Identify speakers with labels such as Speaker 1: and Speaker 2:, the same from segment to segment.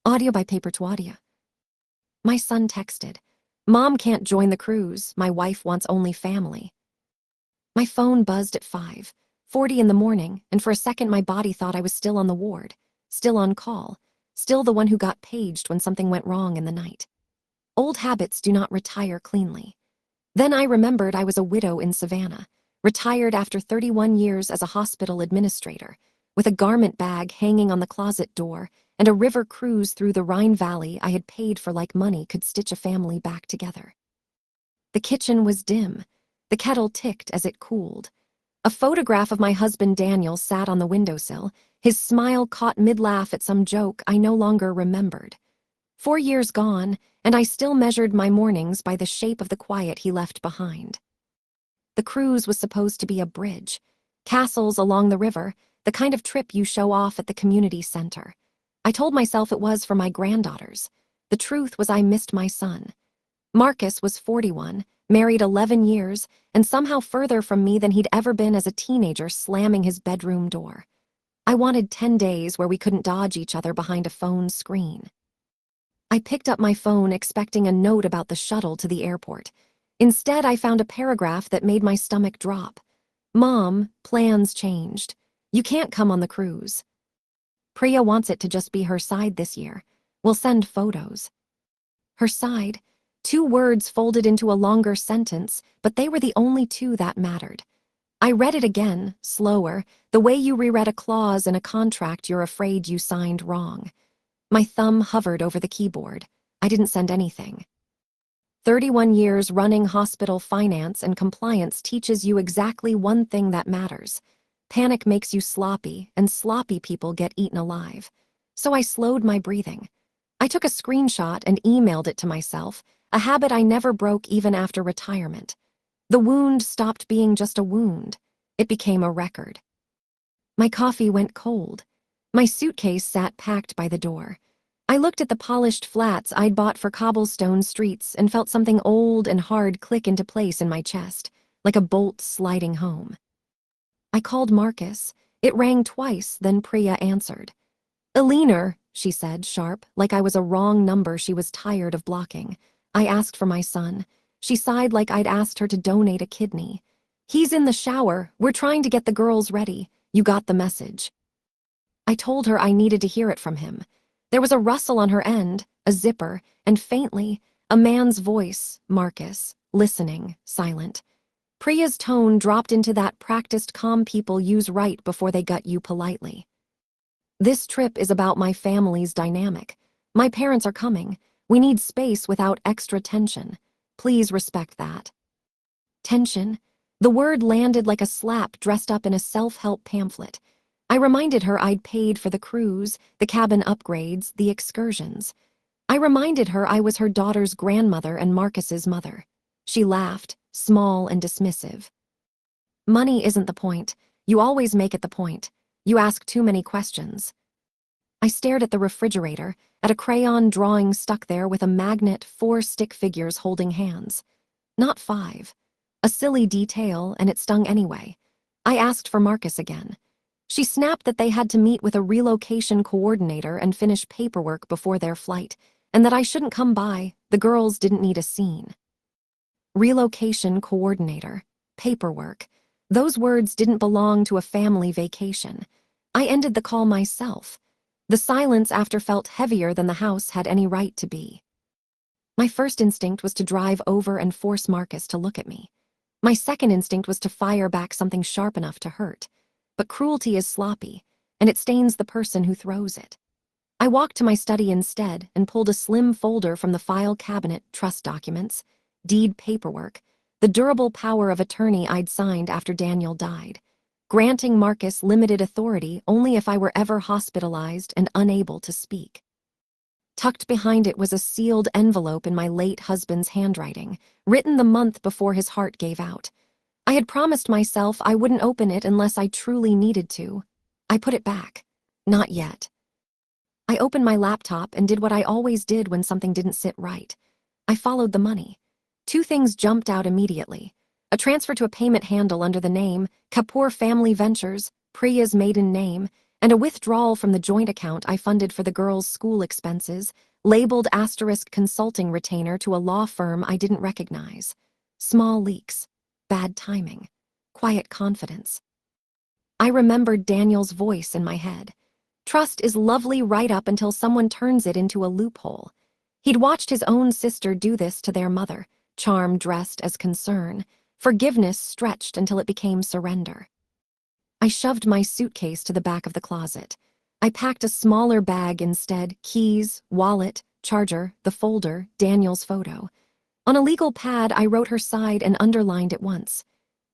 Speaker 1: Audio by Paper to Audio. My son texted, "Mom can't join the cruise. My wife wants only family." My phone buzzed at 5:40 in the morning, and for a second my body thought I was still on the ward, still on call, still the one who got paged when something went wrong in the night. Old habits do not retire cleanly. Then I remembered I was a widow in Savannah, retired after 31 years as a hospital administrator, with a garment bag hanging on the closet door and a river cruise through the Rhine Valley I had paid for like money could stitch a family back together. The kitchen was dim. The kettle ticked as it cooled. A photograph of my husband Daniel sat on the windowsill, his smile caught mid-laugh at some joke I no longer remembered. 4 years gone, and I still measured my mornings by the shape of the quiet he left behind. The cruise was supposed to be a bridge. Castles along the river, the kind of trip you show off at the community center. I told myself it was for my granddaughters. The truth was I missed my son. Marcus was 41, married 11 years, and somehow further from me than he'd ever been as a teenager slamming his bedroom door. I wanted 10 days where we couldn't dodge each other behind a phone screen. I picked up my phone expecting a note about the shuttle to the airport. Instead, I found a paragraph that made my stomach drop. "Mom, plans changed. You can't come on the cruise. Priya wants it to just be her side this year. We'll send photos." Her side? 2 words folded into a longer sentence, but they were the only 2 that mattered. I read it again, slower, the way you reread a clause in a contract you're afraid you signed wrong. My thumb hovered over the keyboard. I didn't send anything. 31 years running hospital finance and compliance teaches you exactly one thing that matters. Panic makes you sloppy, and sloppy people get eaten alive. So I slowed my breathing. I took a screenshot and emailed it to myself, a habit I never broke even after retirement. The wound stopped being just a wound. It became a record. My coffee went cold. My suitcase sat packed by the door. I looked at the polished flats I'd bought for cobblestone streets and felt something old and hard click into place in my chest, like a bolt sliding home. I called Marcus. It rang twice, then Priya answered. "Eleanor," she said, sharp, like I was a wrong number she was tired of blocking. I asked for my son. She sighed like I'd asked her to donate a kidney. "He's in the shower. We're trying to get the girls ready. You got the message." I told her I needed to hear it from him. There was a rustle on her end, a zipper, and faintly, a man's voice, Marcus, listening, silent. Priya's tone dropped into that practiced calm people use right before they gut you politely. "This trip is about my family's dynamic. My parents are coming. We need space without extra tension. Please respect that." Tension? The word landed like a slap dressed up in a self-help pamphlet. I reminded her I'd paid for the cruise, the cabin upgrades, the excursions. I reminded her I was her daughter's grandmother and Marcus's mother. She laughed, small and dismissive. "Money isn't the point. You always make it the point. You ask too many questions." I stared at the refrigerator, at a crayon drawing stuck there with a magnet, 4 stick figures holding hands. Not 5. A silly detail, and it stung anyway. I asked for Marcus again. She snapped that they had to meet with a relocation coordinator and finish paperwork before their flight, and that I shouldn't come by. The girls didn't need a scene. Relocation coordinator. Paperwork. Those words didn't belong to a family vacation. I ended the call myself. The silence after felt heavier than the house had any right to be. My first instinct was to drive over and force Marcus to look at me. My second instinct was to fire back something sharp enough to hurt. But cruelty is sloppy, and it stains the person who throws it. I walked to my study instead and pulled a slim folder from the file cabinet, trust documents, deed paperwork, the durable power of attorney I'd signed after Daniel died, granting Marcus limited authority only if I were ever hospitalized and unable to speak. Tucked behind it was a sealed envelope in my late husband's handwriting, written the month before his heart gave out. I had promised myself I wouldn't open it unless I truly needed to. I put it back. Not yet. I opened my laptop and did what I always did when something didn't sit right. I followed the money. 2 things jumped out immediately. A transfer to a payment handle under the name Kapoor Family Ventures, Priya's maiden name, and a withdrawal from the joint account I funded for the girls' school expenses, labeled * consulting retainer to a law firm I didn't recognize. Small leaks, bad timing, quiet confidence. I remembered Daniel's voice in my head. Trust is lovely right up until someone turns it into a loophole. He'd watched his own sister do this to their mother, charm dressed as concern, forgiveness stretched until it became surrender. I shoved my suitcase to the back of the closet. I packed a smaller bag instead, keys, wallet, charger, the folder, Daniel's photo. On a legal pad, I wrote her side and underlined it once.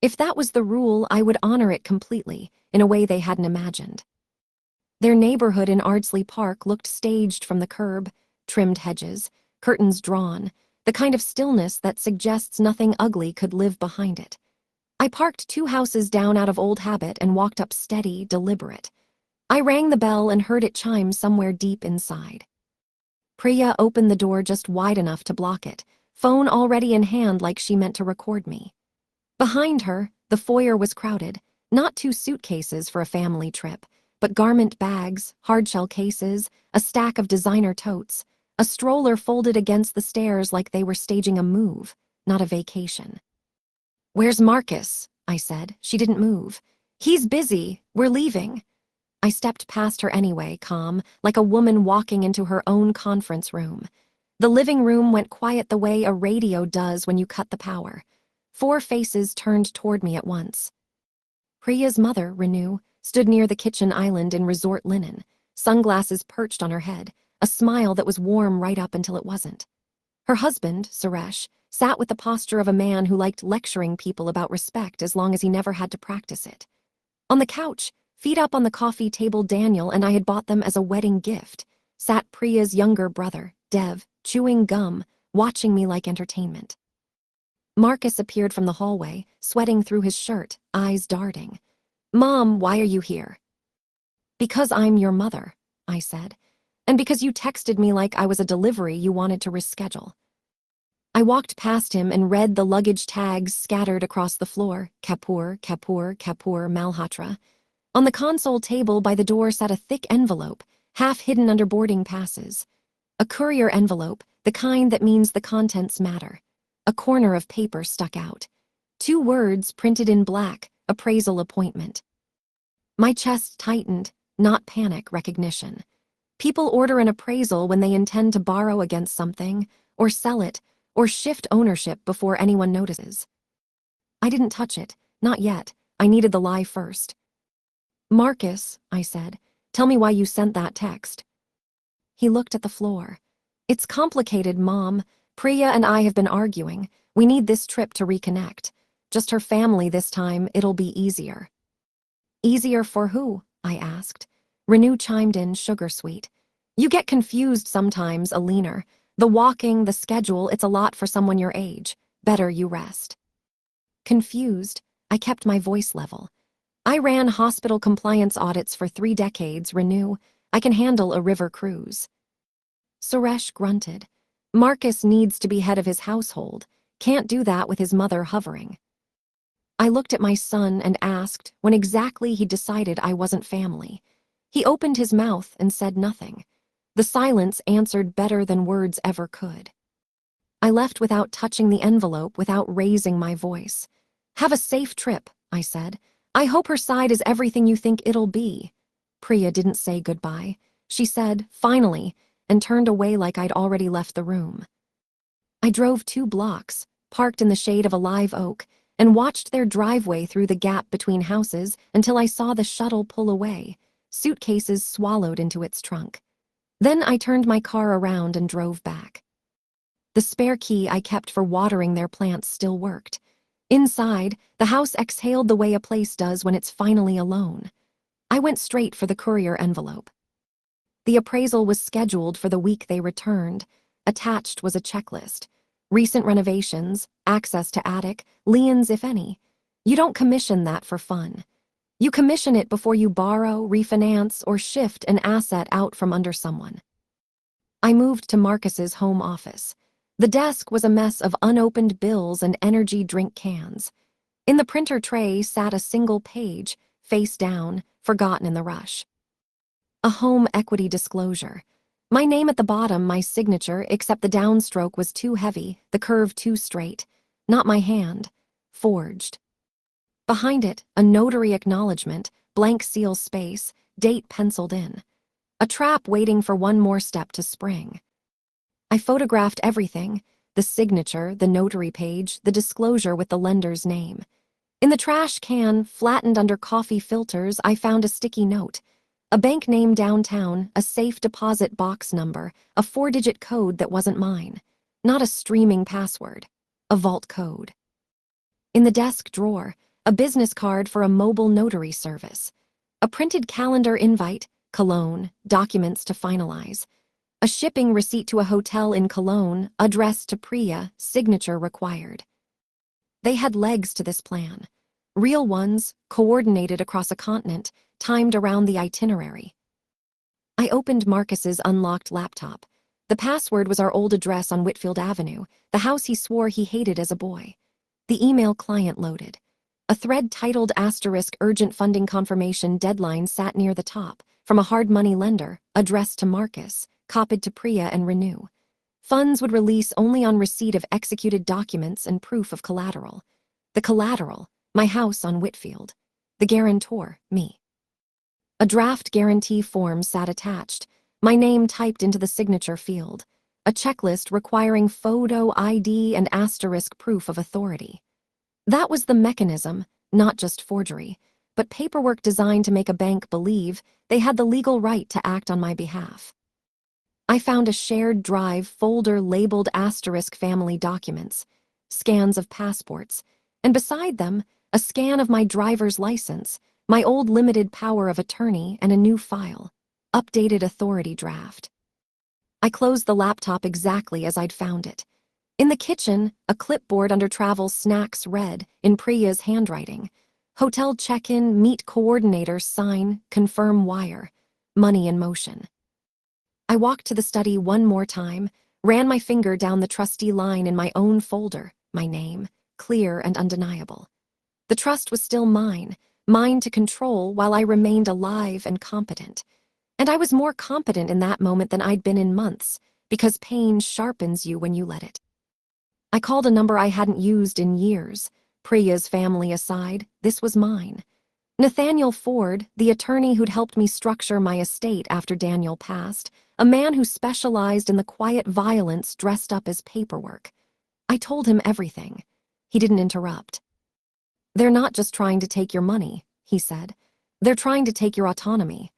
Speaker 1: If that was the rule, I would honor it completely, in a way they hadn't imagined. Their neighborhood in Ardsley Park looked staged from the curb, trimmed hedges, curtains drawn, the kind of stillness that suggests nothing ugly could live behind it. I parked 2 houses down out of old habit and walked up steady, deliberate. I rang the bell and heard it chime somewhere deep inside. Priya opened the door just wide enough to block it, phone already in hand like she meant to record me. Behind her, the foyer was crowded, not 2 suitcases for a family trip, but garment bags, hardshell cases, a stack of designer totes, a stroller folded against the stairs like they were staging a move, not a vacation. "Where's Marcus?" I said. She didn't move. "He's busy. We're leaving." I stepped past her anyway, calm, like a woman walking into her own conference room. The living room went quiet the way a radio does when you cut the power. 4 faces turned toward me at once. Priya's mother, Renu, stood near the kitchen island in resort linen, sunglasses perched on her head, a smile that was warm right up until it wasn't. Her husband, Suresh, sat with the posture of a man who liked lecturing people about respect as long as he never had to practice it. On the couch, feet up on the coffee table, Daniel and I had bought them as a wedding gift, sat Priya's younger brother, Dev, chewing gum, watching me like entertainment. Marcus appeared from the hallway, sweating through his shirt, eyes darting. "Mom, why are you here?" "Because I'm your mother," I said, "and because you texted me like I was a delivery you wanted to reschedule." I walked past him and read the luggage tags scattered across the floor, Kapoor, Kapoor, Kapoor, Malhotra. On the console table by the door sat a thick envelope, half hidden under boarding passes. A courier envelope, the kind that means the contents matter. A corner of paper stuck out. 2 words printed in black, appraisal appointment. My chest tightened, not panic, recognition. People order an appraisal when they intend to borrow against something, or sell it, or shift ownership before anyone notices. I didn't touch it, not yet. I needed the lie first. "Marcus," I said, "tell me why you sent that text." He looked at the floor. "It's complicated, Mom. Priya and I have been arguing. We need this trip to reconnect. Just her family this time, it'll be easier." "Easier for who?" I asked. Renu chimed in, sugar sweet. "You get confused sometimes, Alina. The walking, the schedule, it's a lot for someone your age. Better you rest." Confused, I kept my voice level. "I ran hospital compliance audits for 3 decades, Renu. I can handle a river cruise." Suresh grunted. "Marcus needs to be head of his household. Can't do that with his mother hovering." I looked at my son and asked when exactly he decided I wasn't family. He opened his mouth and said nothing. The silence answered better than words ever could. I left without touching the envelope, without raising my voice. "Have a safe trip," I said. "I hope her side is everything you think it'll be." Priya didn't say goodbye. She said, "Finally," and turned away like I'd already left the room. I drove 2 blocks, parked in the shade of a live oak, and watched their driveway through the gap between houses until I saw the shuttle pull away, suitcases swallowed into its trunk. Then I turned my car around and drove back. The spare key I kept for watering their plants still worked. Inside, the house exhaled the way a place does when it's finally alone. I went straight for the courier envelope. The appraisal was scheduled for the week they returned. Attached was a checklist. Recent renovations, access to attic, liens if any. You don't commission that for fun. You commission it before you borrow, refinance, or shift an asset out from under someone. I moved to Marcus's home office. The desk was a mess of unopened bills and energy drink cans. In the printer tray sat a single page, face down, forgotten in the rush. A home equity disclosure. My name at the bottom, my signature, except the downstroke was too heavy, the curve too straight. Not my hand. Forged. Behind it, a notary acknowledgement, blank seal space, date penciled in. A trap waiting for one more step to spring. I photographed everything, the signature, the notary page, the disclosure with the lender's name. In the trash can, flattened under coffee filters, I found a sticky note. A bank name downtown, a safe deposit box number, a 4-digit code that wasn't mine. Not a streaming password. A vault code. In the desk drawer, a business card for a mobile notary service. A printed calendar invite, Cologne, documents to finalize. A shipping receipt to a hotel in Cologne, address to Priya, signature required. They had legs to this plan. Real ones, coordinated across a continent, timed around the itinerary. I opened Marcus's unlocked laptop. The password was our old address on Whitfield Avenue, the house he swore he hated as a boy. The email client loaded. A thread titled * urgent funding confirmation deadline sat near the top, from a hard money lender, addressed to Marcus, copied to Priya and Renew. Funds would release only on receipt of executed documents and proof of collateral. The collateral, my house on Whitfield. The guarantor, me. A draft guarantee form sat attached, my name typed into the signature field. A checklist requiring photo ID and * proof of authority. That was the mechanism, not just forgery, but paperwork designed to make a bank believe they had the legal right to act on my behalf. I found a shared drive folder labeled * family documents, scans of passports, and beside them, a scan of my driver's license, my old limited power of attorney, and a new file, updated authority draft. I closed the laptop exactly as I'd found it. In the kitchen, a clipboard under travel snacks read, in Priya's handwriting, hotel check-in, meet coordinator, sign, confirm wire, money in motion. I walked to the study one more time, ran my finger down the trustee line in my own folder, my name, clear and undeniable. The trust was still mine to control while I remained alive and competent. And I was more competent in that moment than I'd been in months, because pain sharpens you when you let it. I called a number I hadn't used in years. Priya's family aside, this was mine. Nathaniel Ford, the attorney who'd helped me structure my estate after Daniel passed, a man who specialized in the quiet violence dressed up as paperwork. I told him everything. He didn't interrupt. "They're not just trying to take your money," he said. "They're trying to take your autonomy."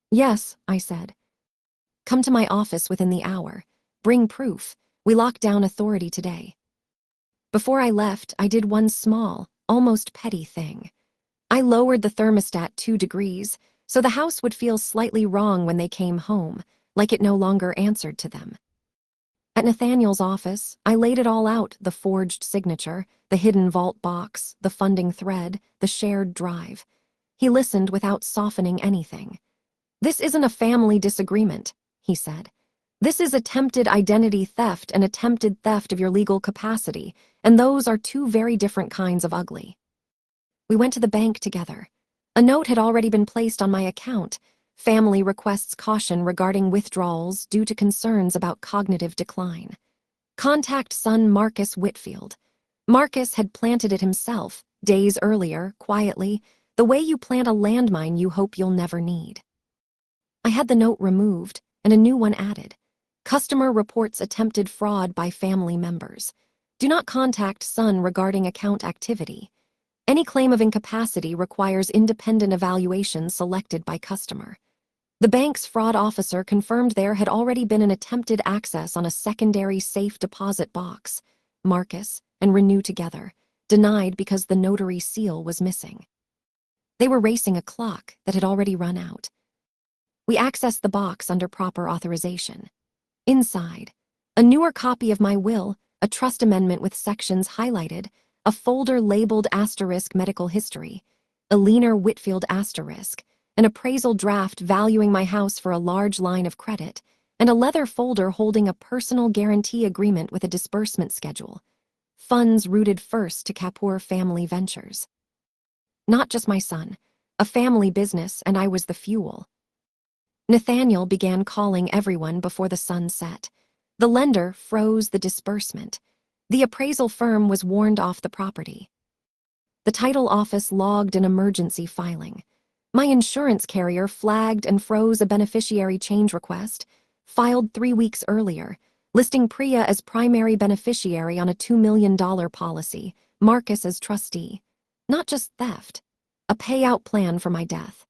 Speaker 1: "Yes," I said. "Come to my office within the hour. Bring proof. We lock down authority today." Before I left, I did one small, almost petty thing. I lowered the thermostat 2 degrees, so the house would feel slightly wrong when they came home, like it no longer answered to them. At Nathaniel's office, I laid it all out, the forged signature, the hidden vault box, the funding thread, the shared drive. He listened without softening anything. "This isn't a family disagreement," he said. "This is attempted identity theft and attempted theft of your legal capacity, and those are two very different kinds of ugly." We went to the bank together. A note had already been placed on my account. Family requests caution regarding withdrawals due to concerns about cognitive decline. Contact son Marcus Whitfield. Marcus had planted it himself, days earlier, quietly, the way you plant a landmine you hope you'll never need. I had the note removed and a new one added. Customer reports attempted fraud by family members. Do not contact son regarding account activity. Any claim of incapacity requires independent evaluation selected by customer. The bank's fraud officer confirmed there had already been an attempted access on a secondary safe deposit box. Marcus and Renew together, denied because the notary seal was missing. They were racing a clock that had already run out. We accessed the box under proper authorization. Inside, a newer copy of my will, a trust amendment with sections highlighted, a folder labeled * medical history, a leaner Whitfield *, an appraisal draft valuing my house for a large line of credit, and a leather folder holding a personal guarantee agreement with a disbursement schedule. Funds routed first to Kapoor Family Ventures. Not just my son, a family business, and I was the fuel. Nathaniel began calling everyone before the sun set. The lender froze the disbursement. The appraisal firm was warned off the property. The title office logged an emergency filing. My insurance carrier flagged and froze a beneficiary change request, filed 3 weeks earlier, listing Priya as primary beneficiary on a $2 million policy, Marcus as trustee. Not just theft, a payout plan for my death.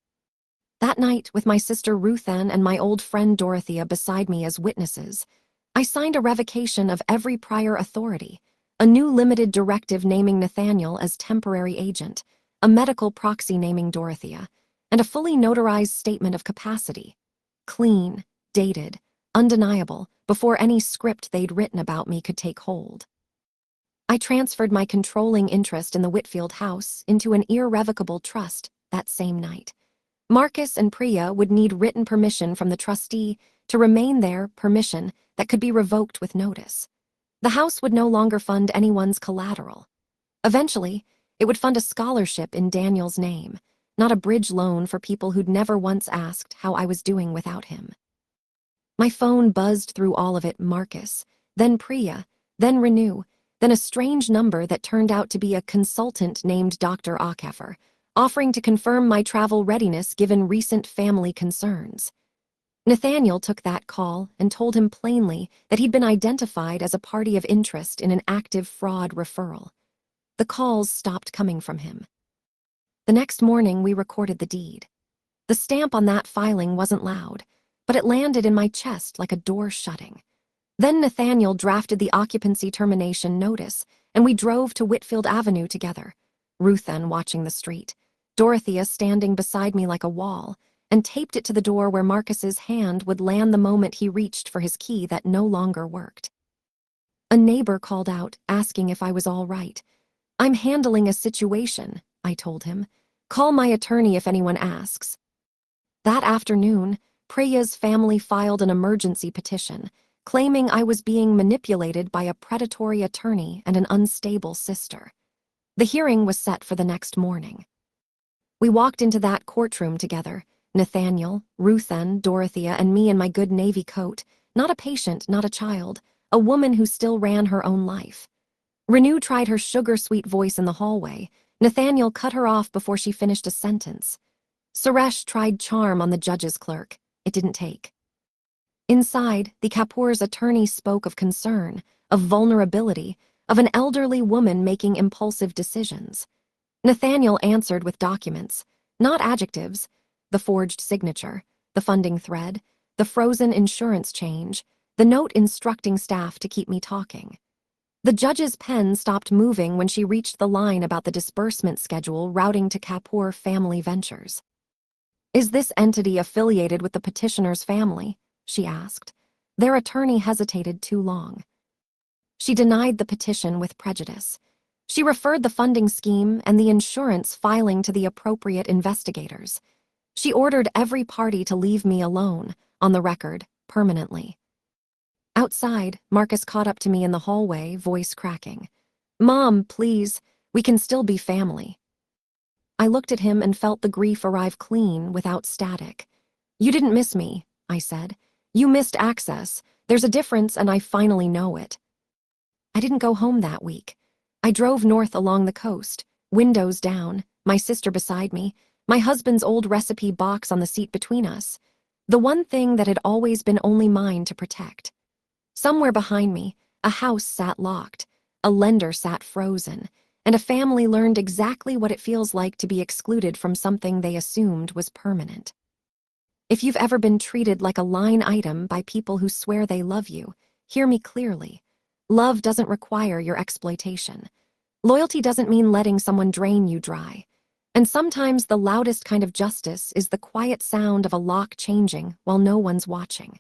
Speaker 1: That night, with my sister Ruthann and my old friend Dorothea beside me as witnesses, I signed a revocation of every prior authority, a new limited directive naming Nathaniel as temporary agent, a medical proxy naming Dorothea, and a fully notarized statement of capacity. Clean, dated, undeniable, before any script they'd written about me could take hold. I transferred my controlling interest in the Whitfield house into an irrevocable trust that same night. Marcus and Priya would need written permission from the trustee to remain there, permission that could be revoked with notice. The house would no longer fund anyone's collateral. Eventually, it would fund a scholarship in Daniel's name, not a bridge loan for people who'd never once asked how I was doing without him. My phone buzzed through all of it: Marcus, then Priya, then Renew, then a strange number that turned out to be a consultant named Dr. Akefer, offering to confirm my travel readiness given recent family concerns. Nathaniel took that call and told him plainly that he'd been identified as a party of interest in an active fraud referral. The calls stopped coming from him. The next morning, we recorded the deed. The stamp on that filing wasn't loud, but it landed in my chest like a door shutting. Then Nathaniel drafted the occupancy termination notice, and we drove to Whitfield Avenue together, Ruthann watching the street, Dorothea standing beside me like a wall, and taped it to the door where Marcus's hand would land the moment he reached for his key that no longer worked. A neighbor called out, asking if I was all right. "I'm handling a situation," I told him. "Call my attorney if anyone asks." That afternoon, Priya's family filed an emergency petition, claiming I was being manipulated by a predatory attorney and an unstable sister. The hearing was set for the next morning. We walked into that courtroom together, Nathaniel, Ruthann, Dorothea, and me in my good navy coat, not a patient, not a child, a woman who still ran her own life. Renew tried her sugar-sweet voice in the hallway. Nathaniel cut her off before she finished a sentence. Suresh tried charm on the judge's clerk. It didn't take. Inside, the Kapoor's attorney spoke of concern, of vulnerability, of an elderly woman making impulsive decisions. Nathaniel answered with documents, not adjectives: the forged signature, the funding thread, the frozen insurance change, the note instructing staff to keep me talking. The judge's pen stopped moving when she reached the line about the disbursement schedule routing to Kapoor Family Ventures. "Is this entity affiliated with the petitioner's family?" she asked. Their attorney hesitated too long. She denied the petition with prejudice. She referred the funding scheme and the insurance filing to the appropriate investigators. She ordered every party to leave me alone, on the record, permanently. Outside, Marcus caught up to me in the hallway, voice cracking. "Mom, please, we can still be family." I looked at him and felt the grief arrive clean, without static. "You didn't miss me," I said. "You missed access. There's a difference, and I finally know it." I didn't go home that week. I drove north along the coast, windows down, my sister beside me, my husband's old recipe box on the seat between us, the one thing that had always been only mine to protect. Somewhere behind me, a house sat locked, a lender sat frozen, and a family learned exactly what it feels like to be excluded from something they assumed was permanent. If you've ever been treated like a line item by people who swear they love you, hear me clearly. Love doesn't require your exploitation. Loyalty doesn't mean letting someone drain you dry. And sometimes the loudest kind of justice is the quiet sound of a lock changing while no one's watching.